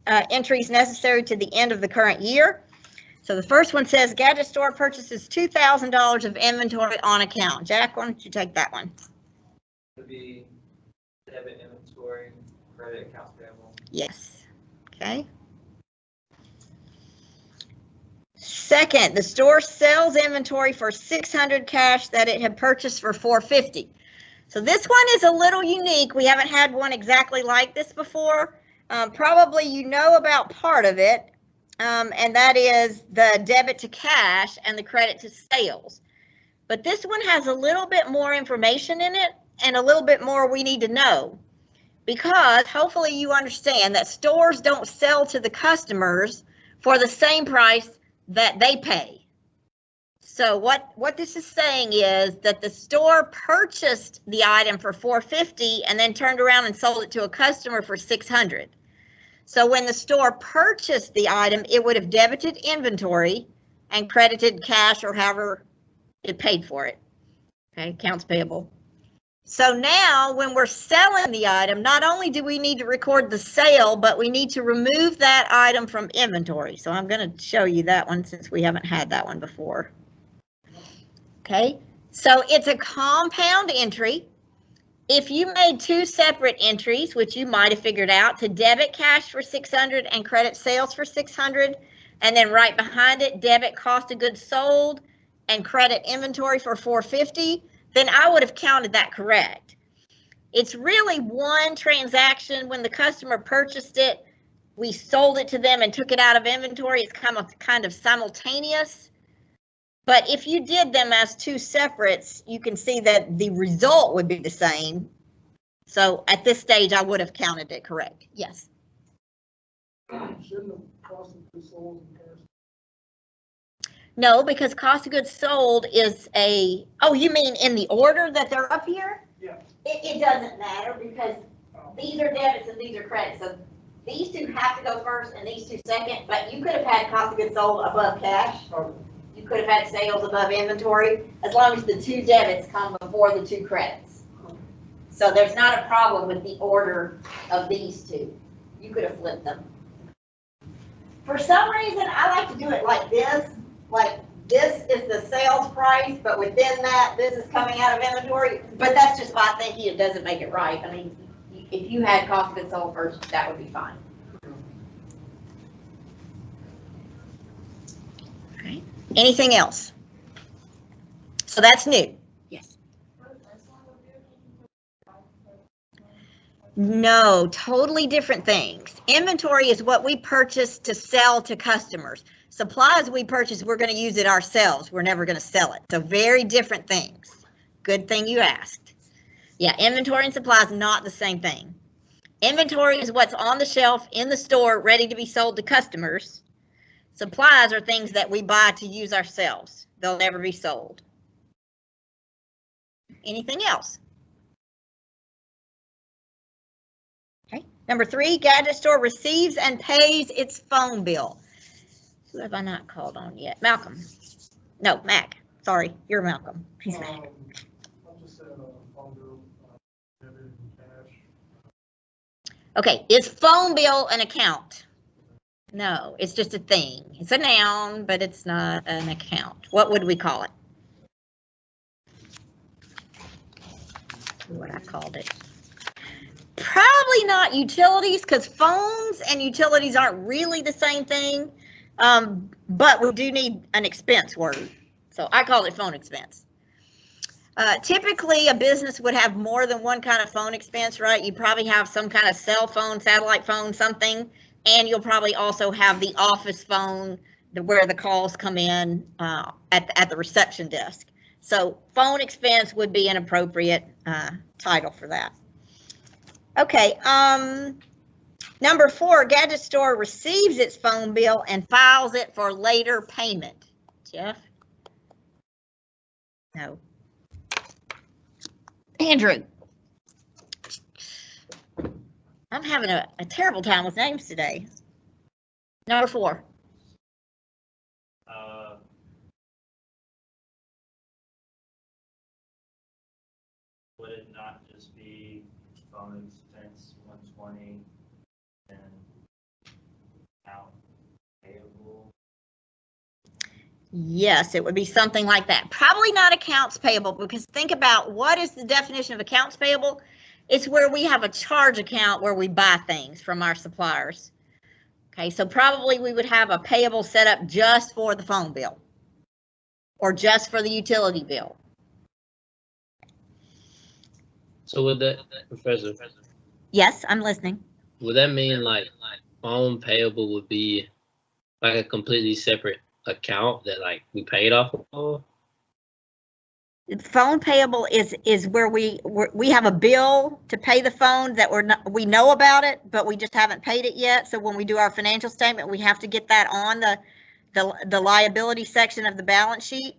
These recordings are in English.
entries necessary to the end of the current year. So the first one says Gadget Store purchases $2,000 of inventory on account. Jack, why don't you take that one? It would be debit inventory, credit accounts payable. Yes. Okay. Second, the store sells inventory for $600 cash that it had purchased for $450. So this one is a little unique. We haven't had one exactly like this before. Probably you know about part of it, and that is the debit to cash and the credit to sales. But this one has a little bit more information in it and a little bit more we need to know, because hopefully you understand that stores don't sell to the customers for the same price that they pay. So what this is saying is that the store purchased the item for $450 and then turned around and sold it to a customer for $600. So when the store purchased the item, it would have debited inventory and credited cash or however it paid for it. Okay, accounts payable. So now when we're selling the item, not only do we need to record the sale, but we need to remove that item from inventory. So I'm going to show you that one since we haven't had that one before. Okay, so it's a compound entry. If you made two separate entries, which you might have figured out, to debit cash for $600 and credit sales for $600, and then right behind it, debit cost of goods sold and credit inventory for $450, then I would have counted that correct. It's really one transaction. When the customer purchased it, we sold it to them and took it out of inventory. It's kind of simultaneous. But if you did them as two separates, you can see that the result would be the same. So at this stage, I would have counted it correct. Yes. Shouldn't the cost of goods sold and cash? No, because cost of goods sold is a, oh, you mean in the order that they're up here? Yeah. It doesn't matter because these are debits and these are credits. So these two have to go first and these two second, but you could have had cost of goods sold above cash. Okay. You could have had sales above inventory, as long as the two debits come before the two credits. So there's not a problem with the order of these two. You could have flipped them. For some reason, I like to do it like this. Like this is the sales price, but within that, this is coming out of inventory. But that's just my thinking. It doesn't make it right. I mean, if you had cost of goods sold first, that would be fine. Okay. Anything else? So that's new. Yes. No, totally different things. Inventory is what we purchase to sell to customers. Supplies we purchase, we're going to use it ourselves. We're never going to sell it. So very different things. Good thing you asked. Yeah, inventory and supplies, not the same thing. Inventory is what's on the shelf in the store ready to be sold to customers. Supplies are things that we buy to use ourselves. They'll never be sold. Anything else? Okay. Number 3, Gadget Store receives and pays its phone bill. Who have I not called on yet? Malcolm. No, Mac. Sorry, you're Malcolm. He's Mac. I just said phone bill, debit and cash. Okay, is phone bill an account? No, it's just a thing. It's a noun, but it's not an account. What would we call it? What I called it. Probably not utilities, because phones and utilities aren't really the same thing. But we do need an expense word. So I call it phone expense. Typically, a business would have more than one kind of phone expense, right? You probably have some kind of cell phone, satellite phone, something. And you'll probably also have the office phone where the calls come in at the reception desk. So phone expense would be an appropriate title for that. Okay, number 4, Gadget Store receives its phone bill and files it for later payment. Jeff? No. Andrew? I'm having a terrible time with names today. Number 4. Would it not just be phone expense 120 and Yes, it would be something like that. Probably not accounts payable, because think about what is the definition of accounts payable? It's where we have a charge account where we buy things from our suppliers. Okay, so probably we would have a payable set up just for the phone bill or just for the utility bill. So would that, Professor, Yes, I'm listening. would that mean like phone payable would be like a completely separate account that like we paid off of? Phone payable is where we have a bill to pay the phone that we know about it, but we just haven't paid it yet. So when we do our financial statement, we have to get that on the liability section of the balance sheet.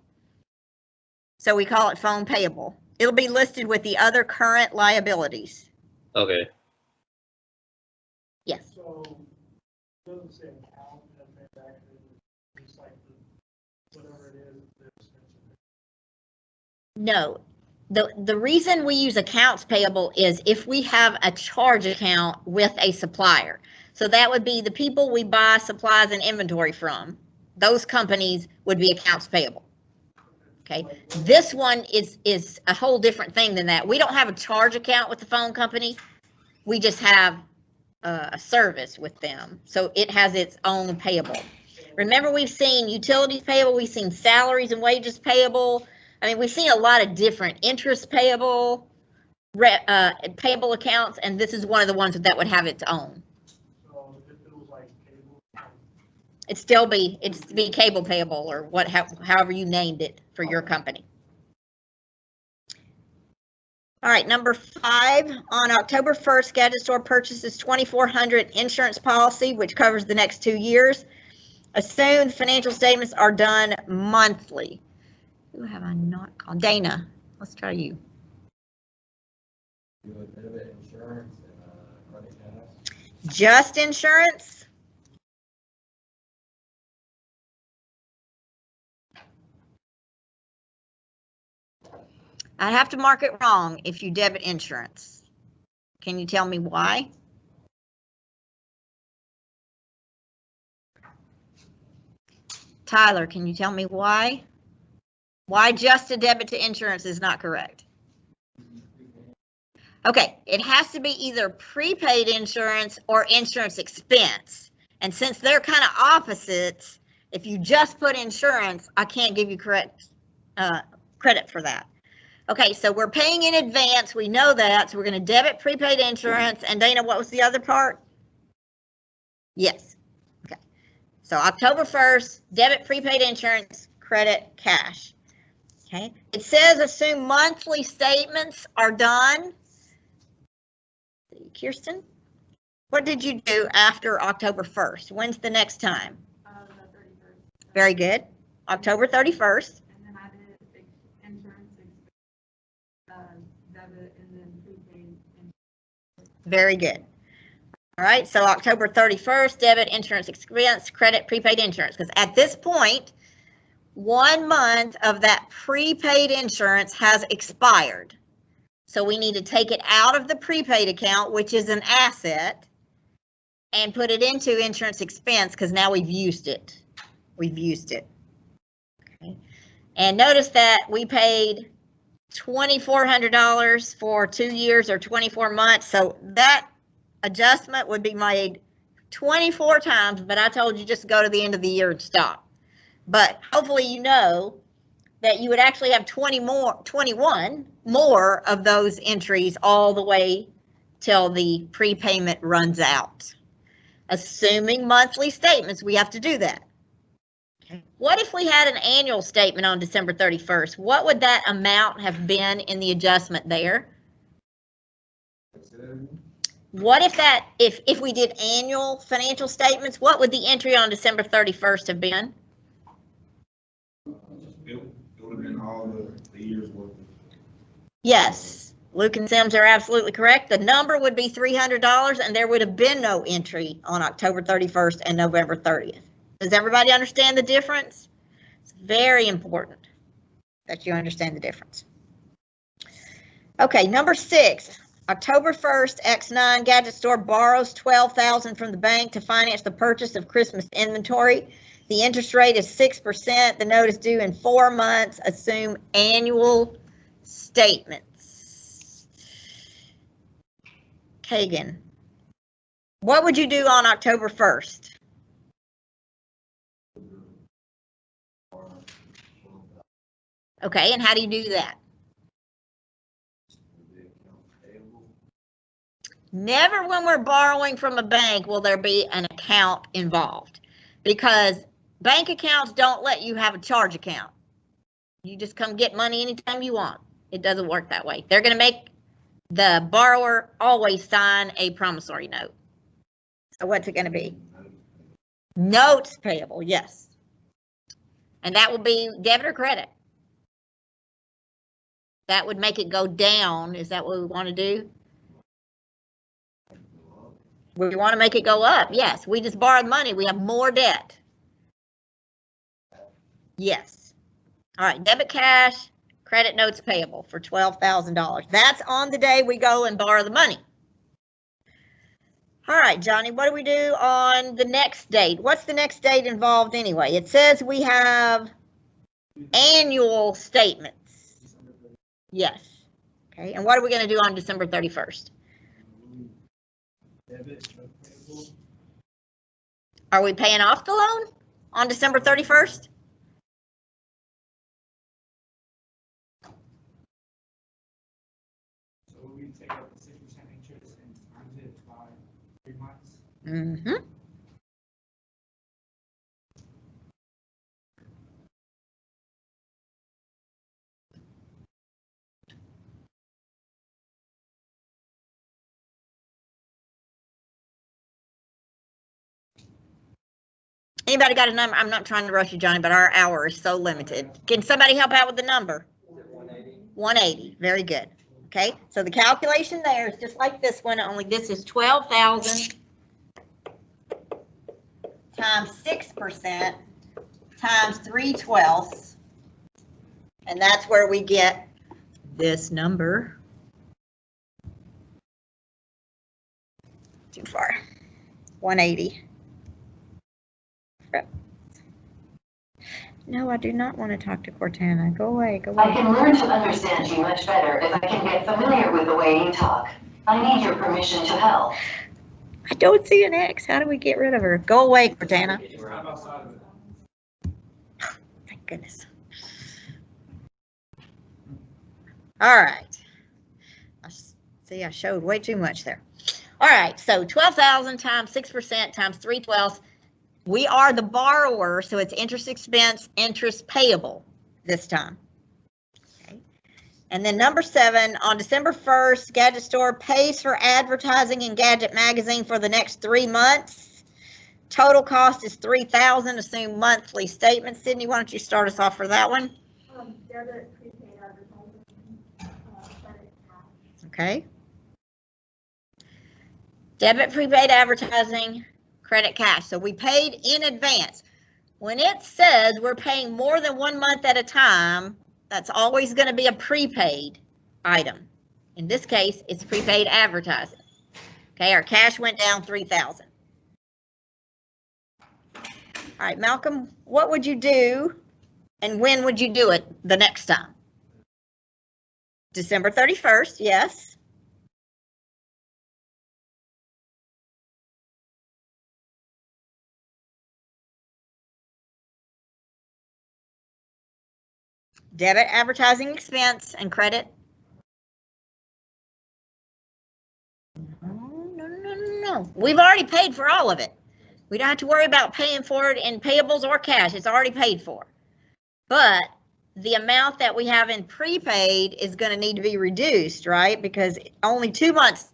So we call it phone payable. It'll be listed with the other current liabilities. Okay. Yes. So, it doesn't say account and transaction, it's like whatever it is, the expense. No, the reason we use accounts payable is if we have a charge account with a supplier. So that would be the people we buy supplies and inventory from. Those companies would be accounts payable. Okay, this one is a whole different thing than that. We don't have a charge account with the phone company. We just have a service with them. So it has its own payable. Remember, we've seen utilities payable, we've seen salaries and wages payable. I mean, we've seen a lot of different interest payable, payable accounts, and this is one of the ones that would have its own. So if it was like cable. It'd be cable payable or however you named it for your company. All right, number 5, on October 1st, Gadget Store purchases 2,400 insurance policy, which covers the next 2 years. Assume financial statements are done monthly. Who have I not called? Dana, let's try you. Do a bit of insurance and credit cash. Just insurance? I have to mark it wrong if you debit insurance. Can you tell me why? Tyler, can you tell me why? Why just a debit to insurance is not correct? Okay, it has to be either prepaid insurance or insurance expense. And since they're kind of opposites, if you just put insurance, I can't give you correct credit for that. Okay, so we're paying in advance. We know that. So we're going to debit prepaid insurance. And Dana, what was the other part? Yes. Okay. So October 1st, debit prepaid insurance, credit cash. Okay. It says assume monthly statements are done. Kirsten, what did you do after October 1st? When's the next time? The 31st. Very good. October 31st. And then I did insurance, debit, and then prepaid. Very good. All right, so October 31st, debit, insurance expense, credit, prepaid insurance. Because at this point, 1 month of that prepaid insurance has expired. So we need to take it out of the prepaid account, which is an asset, and put it into insurance expense because now we've used it. We've used it. Okay. And notice that we paid $2,400 for 2 years or 24 months. So that adjustment would be made 24 times, but I told you just to go to the end of the year and stop. But hopefully you know that you would actually have 21 more of those entries all the way till the prepayment runs out. Assuming monthly statements, we have to do that. Okay. What if we had an annual statement on December 31st? What would that amount have been in the adjustment there? What if that, if we did annual financial statements, what would the entry on December 31st have been? It would have been all the years worth. Yes, Luke and Sims are absolutely correct. The number would be $300 and there would have been no entry on October 31st and November 30th. Does everybody understand the difference? It's very important that you understand the difference. Okay, number 6. October 1st, X9 Gadget Store borrows $12,000 from the bank to finance the purchase of Christmas inventory. The interest rate is 6%. The note is due in 4 months. Assume annual statements. Kagan, what would you do on October 1st? Okay, and how do you do that? Never when we're borrowing from a bank will there be an account involved, because bank accounts don't let you have a charge account. You just come get money anytime you want. It doesn't work that way. They're going to make the borrower always sign a promissory note. So what's it going to be? Notes payable, yes. And that will be debit or credit. That would make it go down. Is that what we want to do? We want to make it go up. Yes, we just borrowed money. We have more debt. Yes. All right, debit cash, credit notes payable for $12,000. That's on the day we go and borrow the money. All right, Johnny, what do we do on the next date? What's the next date involved anyway? It says we have annual statements. Yes. Okay, and what are we going to do on December 31st? Are we paying off the loan on December 31st? So we take out the 6% interest and times it by 3 months. Mm-hmm. Anybody got a number? I'm not trying to rush you, Johnny, but our hour is so limited. Can somebody help out with the number? 180. 180. Very good. Okay, so the calculation there is just like this one, only this is 12,000 times 6% times 3/12, and that's where we get this number. Too far. 180. No, I do not want to talk to Cortana. Go away, go away. I can learn to understand you much better if I can get familiar with the way you talk. I need your permission to help. I don't see an X. How do we get rid of her? Go away, Cortana. Right outside of it. Thank goodness. All right. See, I showed way too much there. All right, so 12,000 times 6% times 3/12. We are the borrower, so it's interest expense, interest payable this time. Okay. And then number 7, on December 1st, Gadget Store pays for advertising in Gadget Magazine for the next 3 months. Total cost is $3,000. Assume monthly statements. Sydney, why don't you start us off for that one? Debit, prepaid advertising, credit, cash. Okay. Debit, prepaid advertising, credit, cash. So we paid in advance. When it says we're paying more than 1 month at a time, that's always going to be a prepaid item. In this case, it's prepaid advertising. Okay, our cash went down 3,000. All right, Malcolm, what would you do and when would you do it the next time? December 31st, yes. Debit, advertising expense, and credit. No. We've already paid for all of it. We don't have to worry about paying for it in payables or cash. It's already paid for. But the amount that we have in prepaid is going to need to be reduced, right? Because only 2 months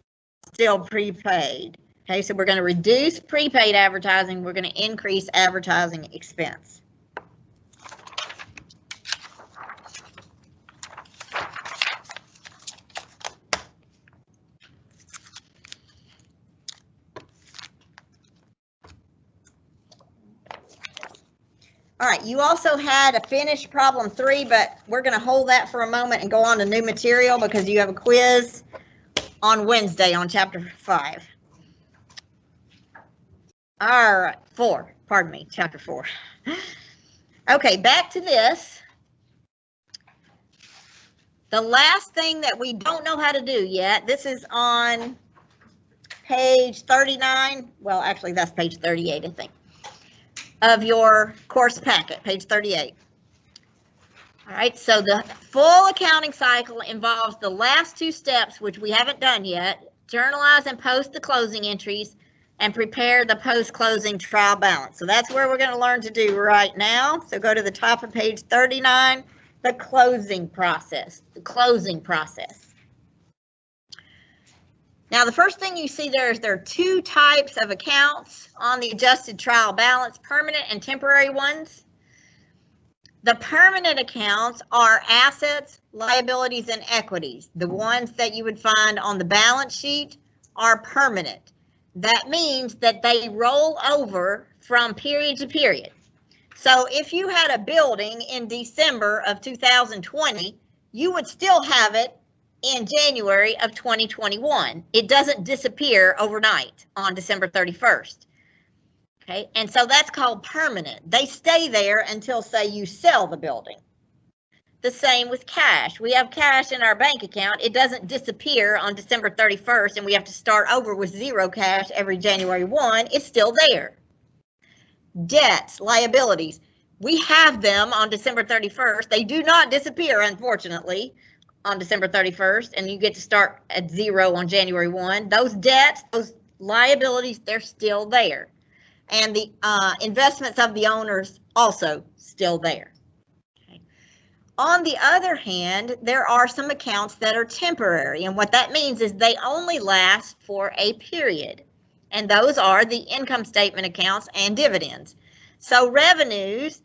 still prepaid. Okay, so we're going to reduce prepaid advertising. We're going to increase advertising expense. All right, you also had a finished problem 3, but we're going to hold that for a moment and go on to new material because you have a quiz on Wednesday on chapter 5. All right, 4, pardon me, chapter 4. Okay, back to this. The last thing that we don't know how to do yet, this is on page 39. Well, actually, that's page 38, I think, of your course packet, page 38. All right, so the full accounting cycle involves the last 2 steps, which we haven't done yet: journalize and post the closing entries and prepare the post-closing trial balance. So that's where we're going to learn to do right now. So go to the top of page 39, the closing process, Now, the first thing you see there is there are 2 types of accounts on the adjusted trial balance, permanent and temporary ones. The permanent accounts are assets, liabilities, and equities. The ones that you would find on the balance sheet are permanent. That means that they roll over from period to period. So if you had a building in December of 2020, you would still have it in January of 2021. It doesn't disappear overnight on December 31st. Okay, and so that's called permanent. They stay there until, say, you sell the building. The same with cash. We have cash in our bank account. It doesn't disappear on December 31st and we have to start over with 0 cash every January 1. It's still there. Debts, liabilities, we have them on December 31st. They do not disappear, unfortunately, on December 31st, and you get to start at 0 on January 1. Those debts, those liabilities, they're still there. And the investments of the owners also still there. Okay. On the other hand, there are some accounts that are temporary, and what that means is they only last for a period, and those are the income statement accounts and dividends. So revenues,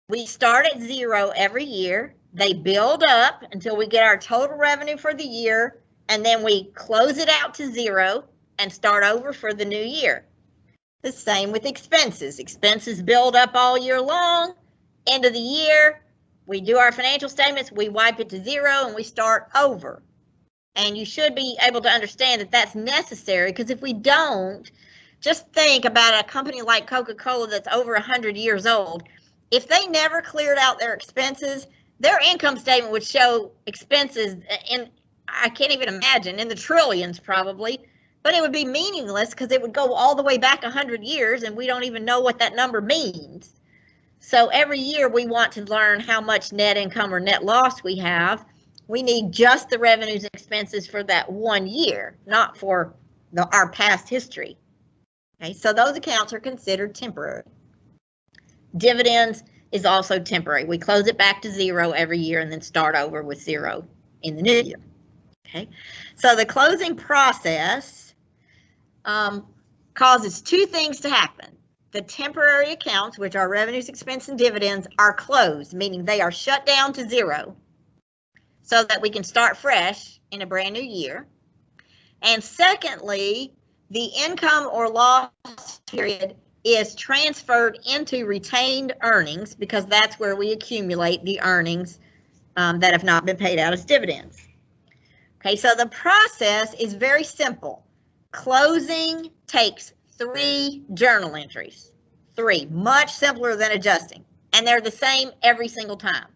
we start at 0 every year. They build up until we get our total revenue for the year, and then we close it out to 0 and start over for the new year. The same with expenses. Expenses build up all year long. End of the year, we do our financial statements, we wipe it to 0, and we start over. And you should be able to understand that that's necessary, because if we don't, just think about a company like Coca-Cola that's over 100 years old. If they never cleared out their expenses, their income statement would show expenses in, I can't even imagine, in the trillions probably. But it would be meaningless because it would go all the way back 100 years and we don't even know what that number means. So every year we want to learn how much net income or net loss we have. We need just the revenues and expenses for that 1 year, not for our past history. Okay, so those accounts are considered temporary. Dividends is also temporary. We close it back to 0 every year and then start over with 0 in the new year. Okay, so the closing process causes 2 things to happen. The temporary accounts, which are revenues, expense, and dividends, are closed, meaning they are shut down to 0 so that we can start fresh in a brand new year. And secondly, the income or loss period is transferred into retained earnings, because that's where we accumulate the earnings that have not been paid out as dividends. Okay, so the process is very simple. Closing takes 3 journal entries. 3, much simpler than adjusting, and they're the same every single time.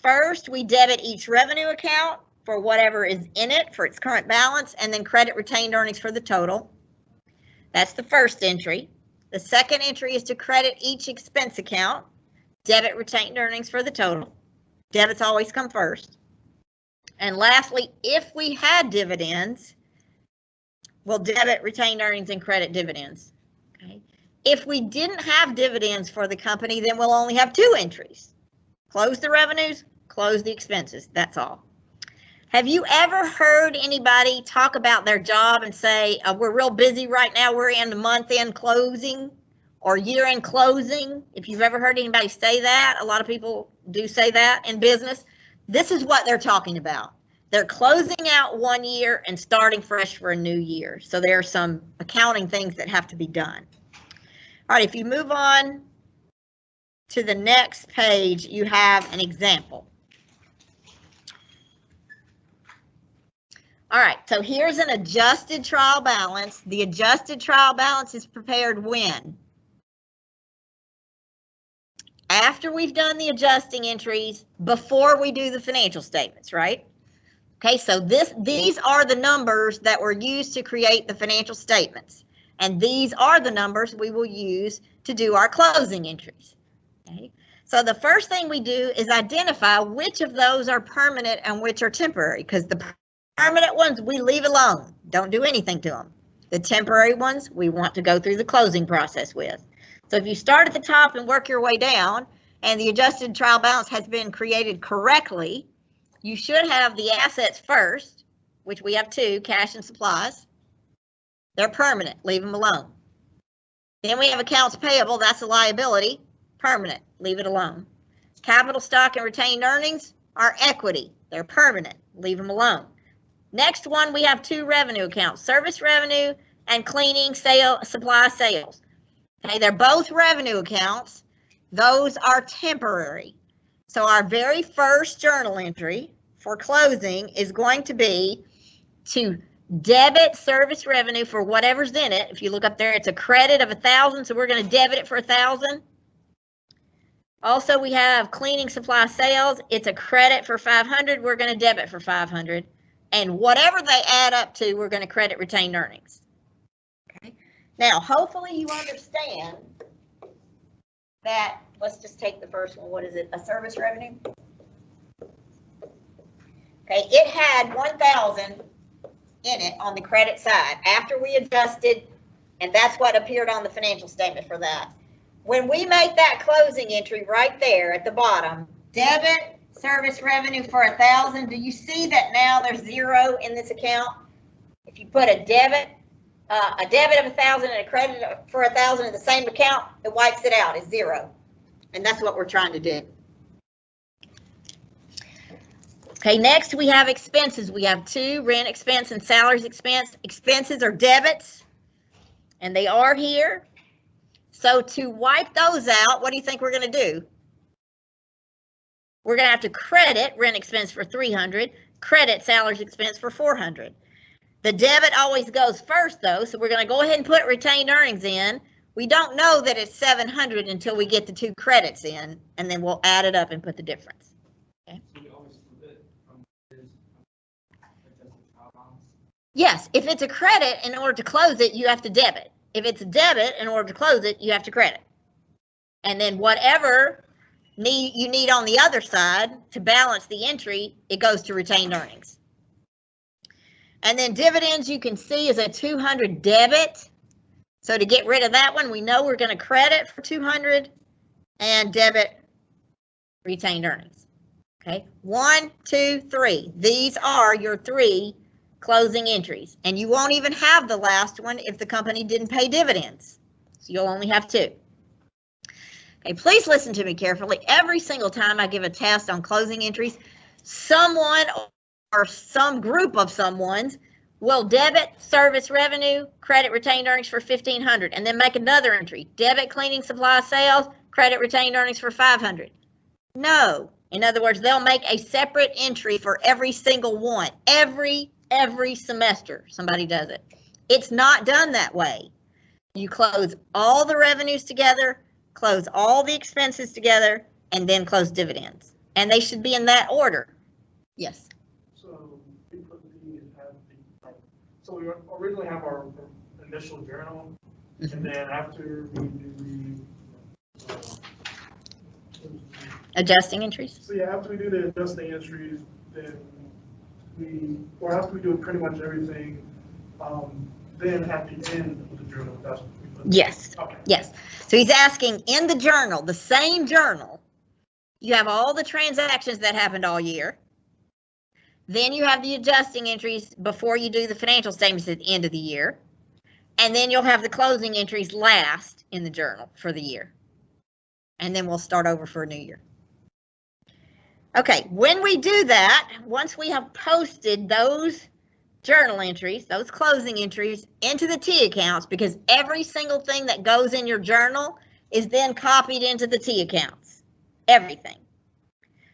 First, we debit each revenue account for whatever is in it for its current balance, and then credit retained earnings for the total. That's the first entry. The second entry is to credit each expense account, debit retained earnings for the total. Debits always come first. And lastly, if we had dividends, we'll debit retained earnings and credit dividends. Okay. If we didn't have dividends for the company, then we'll only have 2 entries. Close the revenues, close the expenses. That's all. Have you ever heard anybody talk about their job and say, we're real busy right now, we're in the month-end closing or year-end closing? If you've ever heard anybody say that, a lot of people do say that in business. This is what they're talking about. They're closing out 1 year and starting fresh for a new year. So there are some accounting things that have to be done. All right, if you move on to the next page, you have an example. All right, so here's an adjusted trial balance. The adjusted trial balance is prepared when? After we've done the adjusting entries, before we do the financial statements, right? Okay, so these are the numbers that were used to create the financial statements. And these are the numbers we will use to do our closing entries. Okay, so the first thing we do is identify which of those are permanent and which are temporary, because the permanent ones we leave alone, don't do anything to them. The temporary ones we want to go through the closing process with. So if you start at the top and work your way down, and the adjusted trial balance has been created correctly, you should have the assets first, which we have two, cash and supplies. They're permanent, leave them alone. Then we have accounts payable, that's a liability, permanent, leave it alone. Capital stock and retained earnings are equity, they're permanent, leave them alone. Next one, we have two revenue accounts, service revenue and cleaning supply sales. Okay, they're both revenue accounts. Those are temporary. So our very first journal entry for closing is going to be to debit service revenue for whatever's in it. If you look up there, it's a credit of 1,000, so we're going to debit it for 1,000. Also, we have cleaning supply sales. It's a credit for 500. We're going to debit for 500. And whatever they add up to, we're going to credit retained earnings. Okay. Now, hopefully you understand that, let's just take the first one. What is it? A service revenue? Okay, it had 1,000 in it on the credit side after we adjusted, and that's what appeared on the financial statement for that. When we make that closing entry right there at the bottom, debit service revenue for 1,000, do you see that now there's 0 in this account? If you put a debit of 1,000 and a credit for 1,000 in the same account, it wipes it out, it's 0. And that's what we're trying to do. Okay, next we have expenses. We have two, rent expense and salaries expense. Expenses are debits, and they are here. So to wipe those out, what do you think we're going to do? We're going to have to credit rent expense for 300, credit salaries expense for 400. The debit always goes first though, so we're going to go ahead and put retained earnings in. We don't know that it's 700 until we get the two credits in, and then we'll add it up and put the difference. Okay. So we always flip it from his adjusted trial balance. Yes, if it's a credit, in order to close it, you have to debit. If it's a debit, in order to close it, you have to credit. And then whatever you need on the other side to balance the entry, it goes to retained earnings. And then dividends, you can see, is a 200 debit. So to get rid of that one, we know we're going to credit for 200 and debit retained earnings. Okay, 1, 2, 3. These are your 3 closing entries, and you won't even have the last one if the company didn't pay dividends. So you'll only have 2. Okay, please listen to me carefully. Every single time I give a test on closing entries, someone or some group of someone's will debit service revenue, credit retained earnings for 1,500, and then make another entry. Debit cleaning supply sales, credit retained earnings for 500. No. In other words, they'll make a separate entry for every single one. Every semester somebody does it. It's not done that way. You close all the revenues together, close all the expenses together, and then close dividends. And they should be in that order. Yes. So we put so we originally have our initial journal, and then after we do the Adjusting entries? so yeah, after we do the adjusting entries, then after we do pretty much everything, then at the end of the journal, that's what we put. Yes. Okay. Yes. So he's asking in the journal, the same journal, you have all the transactions that happened all year. Then you have the adjusting entries before you do the financial statements at the end of the year. And then you'll have the closing entries last in the journal for the year. And then we'll start over for a new year. Okay, when we do that, once we have posted those journal entries, those closing entries into the T accounts, because every single thing that goes in your journal is then copied into the T accounts, everything.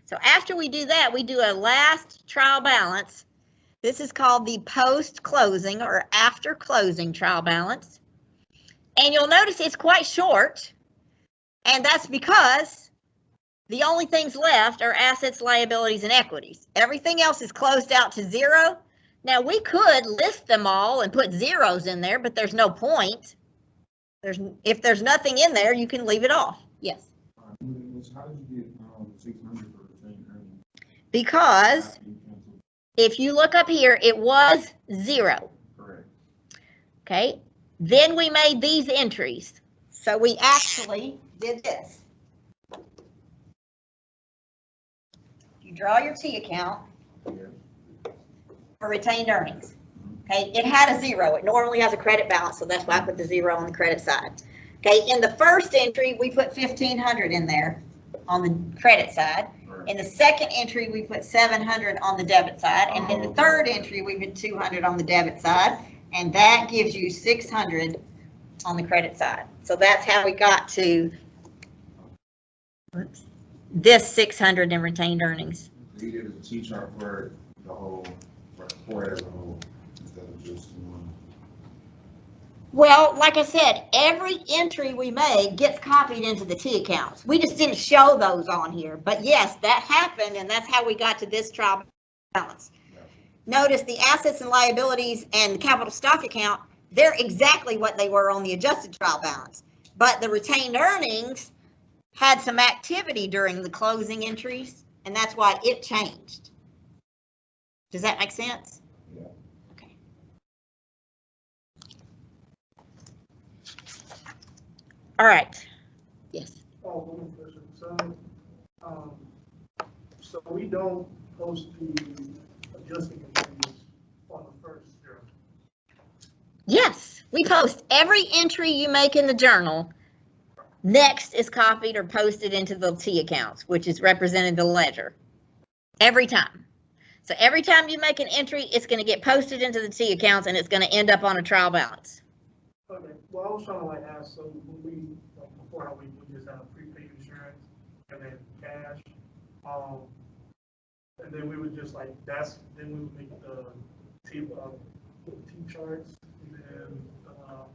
So after we do that, we do a last trial balance This is called the post-closing or after closing trial balance. And you'll notice it's quite short, and that's because the only things left are assets, liabilities, and equities. Everything else is closed out to zero. Now, we could list them all and put zeros in there, but there's no point. If there's nothing in there, you can leave it off. Yes? How did you get 600 for retained earnings? Because if you look up here, it was zero. Correct. Okay, then we made these entries. So we actually did this. You draw your T account for retained earnings. Okay, it had a zero. It normally has a credit balance, so that's why I put the zero on the credit side. Okay, in the first entry, we put 1,500 in there on the credit side. In the second entry, we put 700 on the debit side, and in the third entry, we put 200 on the debit side, and that gives you 600 on the credit side. So that's how we got to this 600 in retained earnings. You did a T-chart for the whole, for it as a whole, instead of just one. Well, like I said, every entry we made gets copied into the T accounts. We just didn't show those on here. But yes, that happened, and that's how we got to this trial balance. Notice the assets and liabilities and the capital stock account, they're exactly what they were on the adjusted trial balance. But the retained earnings had some activity during the closing entries, and that's why it changed. Does that make sense? Yeah. Okay. All right. Yes. Oh, one more question. So we don't post the adjusting entries on the first zero. Yes, we post every entry you make in the journal. Next is copied or posted into the T accounts, which is represented the ledger. Every time. So every time you make an entry, it's going to get posted into the T accounts, and it's going to end up on a trial balance. Okay, well, I was trying to like ask, so when we, like before how we just have prepaid insurance and then cash, and then we would just like, then we would make the T charts and then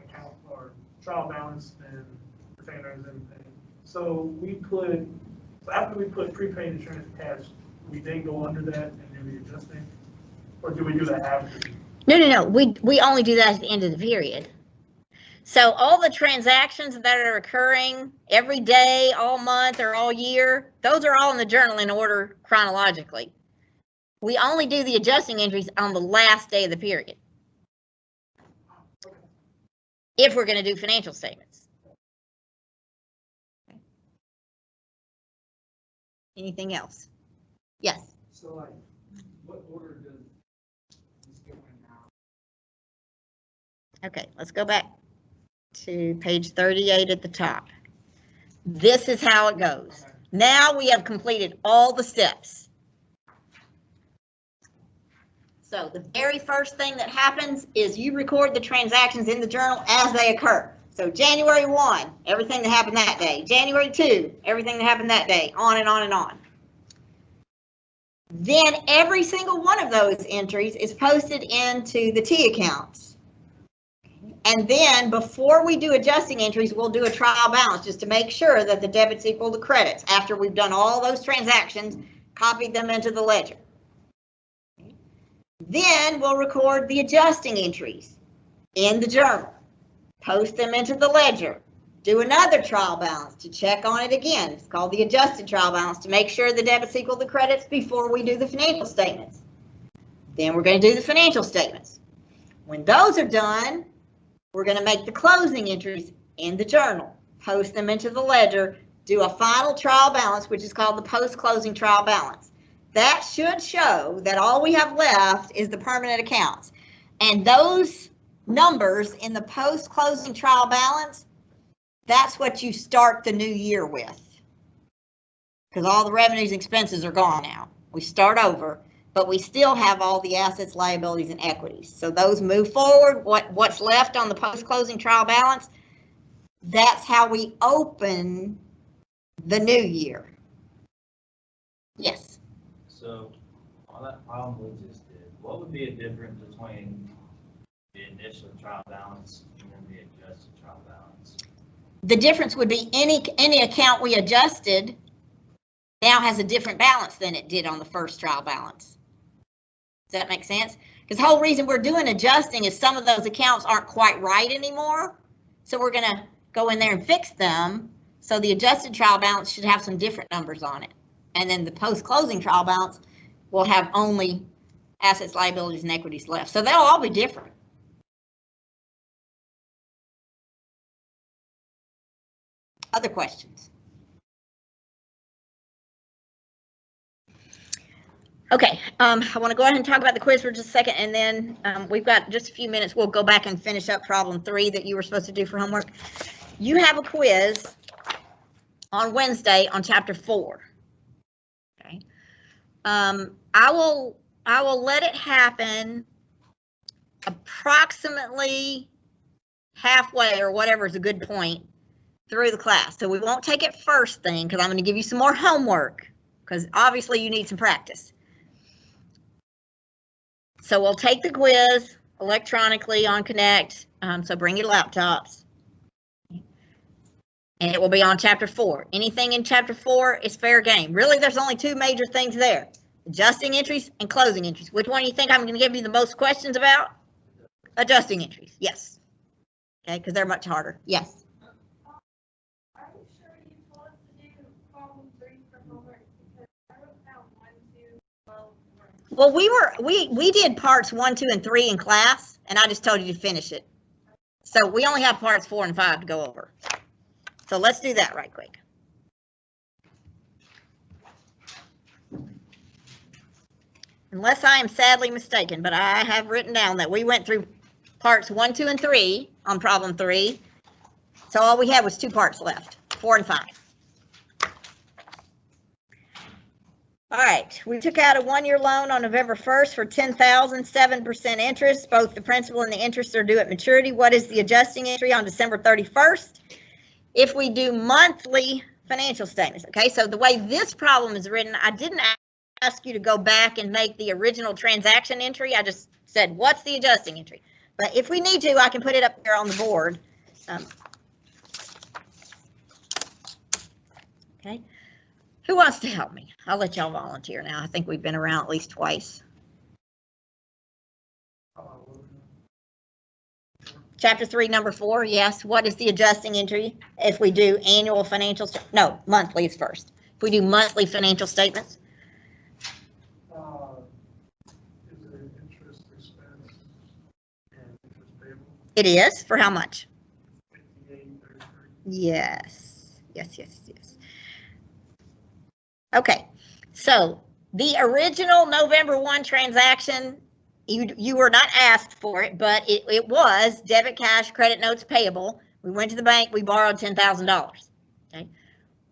account or trial balance and retained earnings and everything. So after we put prepaid insurance cash, we then go under that and do the adjusting, or do we do that after? No. We only do that at the end of the period. So all the transactions that are occurring every day, all month, or all year, those are all in the journal in order chronologically. We only do the adjusting entries on the last day of the period, if we're going to do financial statements. Anything else? Yes. So like, what order does this go in now? Okay, let's go back to page 38 at the top. This is how it goes. Okay. Now we have completed all the steps. So the very first thing that happens is you record the transactions in the journal as they occur. So January 1, everything that happened that day. January 2, everything that happened that day, on and on and on. Then every single one of those entries is posted into the T accounts. And then before we do adjusting entries, we'll do a trial balance just to make sure that the debits equal the credits. After we've done all those transactions, copied them into the ledger. Then we'll record the adjusting entries in the journal, post them into the ledger, do another trial balance to check on it again. It's called the adjusted trial balance to make sure the debits equal the credits before we do the financial statements. Then we're going to do the financial statements. When those are done, we're going to make the closing entries in the journal, post them into the ledger, do a final trial balance, which is called the post-closing trial balance. That should show that all we have left is the permanent accounts. And those numbers in the post-closing trial balance, that's what you start the new year with. Because all the revenues and expenses are gone now. We start over, but we still have all the assets, liabilities, and equities. So those move forward. What's left on the post-closing trial balance, that's how we open the new year. Yes. So on that problem we just did, What would be a difference between the initial trial balance and then the adjusted trial balance? The difference would be any account we adjusted now has a different balance than it did on the first trial balance. Does that make sense? Because the whole reason we're doing adjusting is some of those accounts aren't quite right anymore. So we're gonna go in there and fix them. So the adjusted trial balance should have some different numbers on it. And then the post-closing trial balance will have only assets, liabilities, and equities left. So they'll all be different. Other questions? Okay, I want to go ahead and talk about the quiz for just a second, and then we've got just a few minutes. We'll go back and finish up problem 3 that you were supposed to do for homework. You have a quiz on Wednesday on chapter 4. Okay, I will let it happen approximately halfway or whatever is a good point through the class. So we won't take it first thing because I'm going to give you some more homework because obviously you need some practice. So we'll take the quiz electronically on Connect, so bring your laptops. And it will be on chapter 4. Anything in chapter 4 is fair game. Really, there's only 2 major things there. Adjusting entries and closing entries. Which one do you think I'm going to give you the most questions about? Adjusting entries, yes. Okay, because they're much harder. Yes. Are you sure you told us to do problem 3 for homework? Because I wrote down 1, 2, 12, 14. Well, we did parts 1, 2, and 3 in class, and I just told you to finish it. So we only have parts 4 and 5 to go over. So let's do that right quick. Unless I am sadly mistaken, but I have written down that we went through parts 1, 2, and 3 on problem 3. So all we had was 2 parts left, 4 and 5. All right, we took out a 1-year loan on November 1st for $10,000, 7% interest. Both the principal and the interest are due at maturity. What is the adjusting entry on December 31st? If we do monthly financial statements, okay, so the way this problem is written, I didn't ask you to go back and make the original transaction entry. I just said, what's the adjusting entry? But if we need to, I can put it up there on the board. Okay, who wants to help me? I'll let y'all volunteer now. I think we've been around at least twice. Chapter 3, number 4, yes. What is the adjusting entry if we do annual financial, no, monthly is first. If we do monthly financial statements. Is it interest expense and interest payable? It is, for how much? 58.33. Yes, yes. Okay, so the original November 1 transaction, you were not asked for it, but it was debit cash, credit notes payable. We went to the bank, we borrowed $10,000. Okay.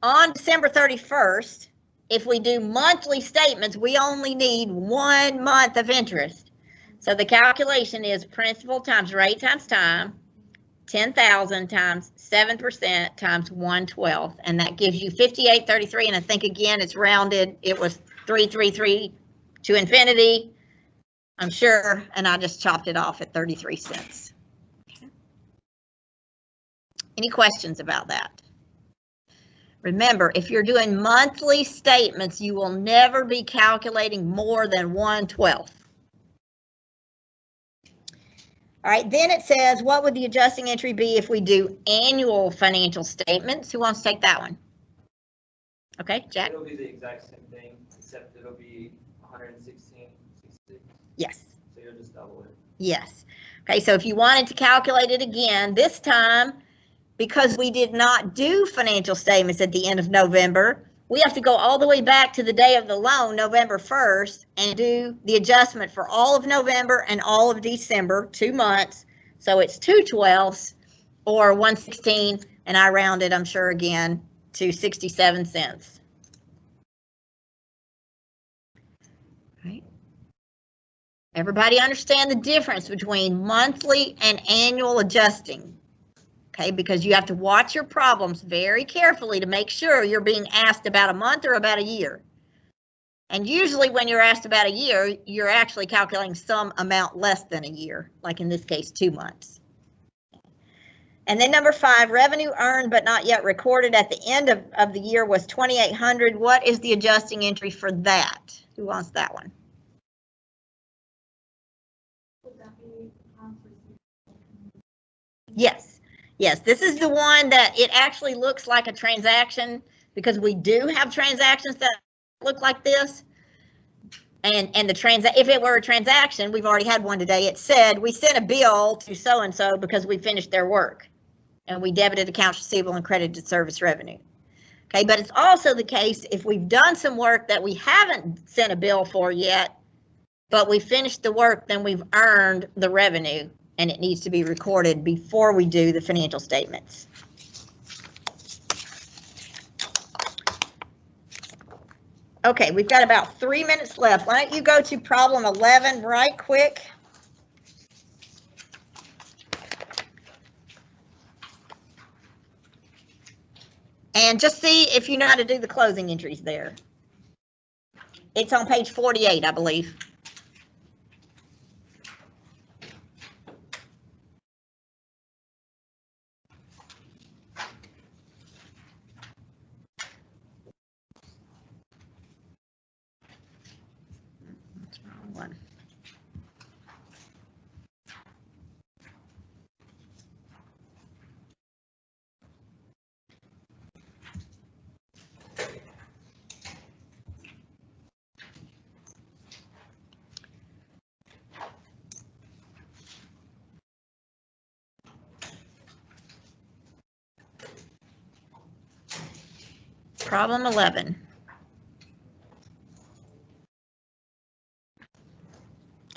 On December 31st, if we do monthly statements, we only need 1 month of interest. So the calculation is principal times rate times time, 10,000 times 7% times 1/12, and that gives you 58.33. And I think again it's rounded. It was 333 to infinity, I'm sure, and I just chopped it off at 33 cents. Okay. Any questions about that? Remember, if you're doing monthly statements, you will never be calculating more than 1/12. All right, then it says, what would the adjusting entry be if we do annual financial statements? Who wants to take that one? Okay, Jack? It'll be the exact same thing, except it'll be 116.66. Yes. So you'll just double it. Yes. Okay, so if you wanted to calculate it again, this time, because we did not do financial statements at the end of November, we have to go all the way back to the day of the loan, November 1st, and do the adjustment for all of November and all of December, 2 months. So it's 2/12 or 116, and I rounded, I'm sure, again, to 67 cents. Right. Everybody understand the difference between monthly and annual adjusting? Okay, because you have to watch your problems very carefully to make sure you're being asked about a month or about a year. And usually when you're asked about a year, you're actually calculating some amount less than a year, like in this case, 2 months. And then number 5, revenue earned but not yet recorded at the end of the year was $2,800. What is the adjusting entry for that? Who wants that one? Would that be accounts receivable? Yes, yes, this is the one that it actually looks like a transaction because we do have transactions that look like this. And if it were a transaction, we've already had one today. It said we sent a bill to so-and-so because we finished their work and we debited accounts receivable and credited service revenue. Okay, but it's also the case if we've done some work that we haven't sent a bill for yet, but we finished the work, then we've earned the revenue and it needs to be recorded before we do the financial statements. Okay, we've got about 3 minutes left. Why don't you go to problem 11 right quick? And just see if you know how to do the closing entries there. It's on page 48, I believe. That's the wrong one. Problem 11.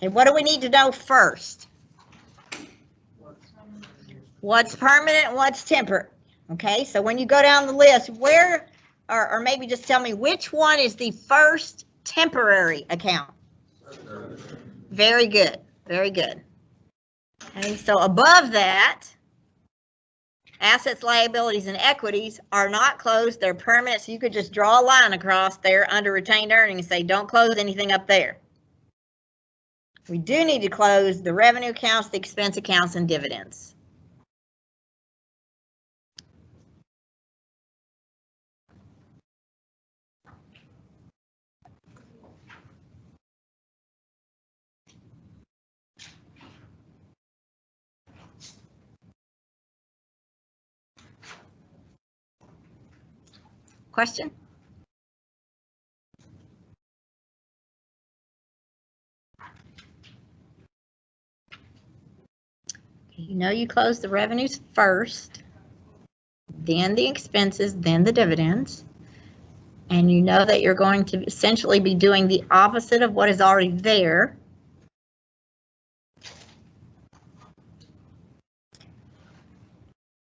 And what do we need to know first? What's permanent and what's temporary? Okay, so when you go down the list, where, or maybe just tell me which one is the first temporary account? Very good, very good. Okay, so above that, assets, liabilities, and equities are not closed, they're permanent, so you could just draw a line across there under retained earnings and say, don't close anything up there. We do need to close the revenue accounts, the expense accounts, and dividends. Question? You know you close the revenues first, then the expenses, then the dividends. And you know that you're going to essentially be doing the opposite of what is already there.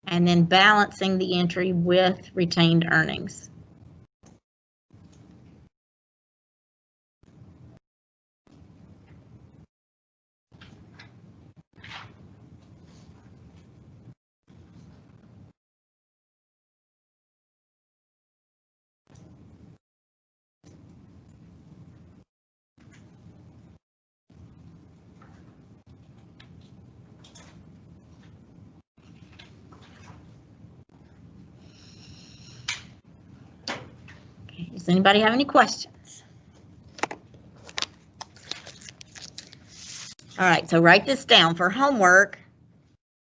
And then balancing the entry with retained earnings. Does anybody have any questions? All right, so write this down for homework.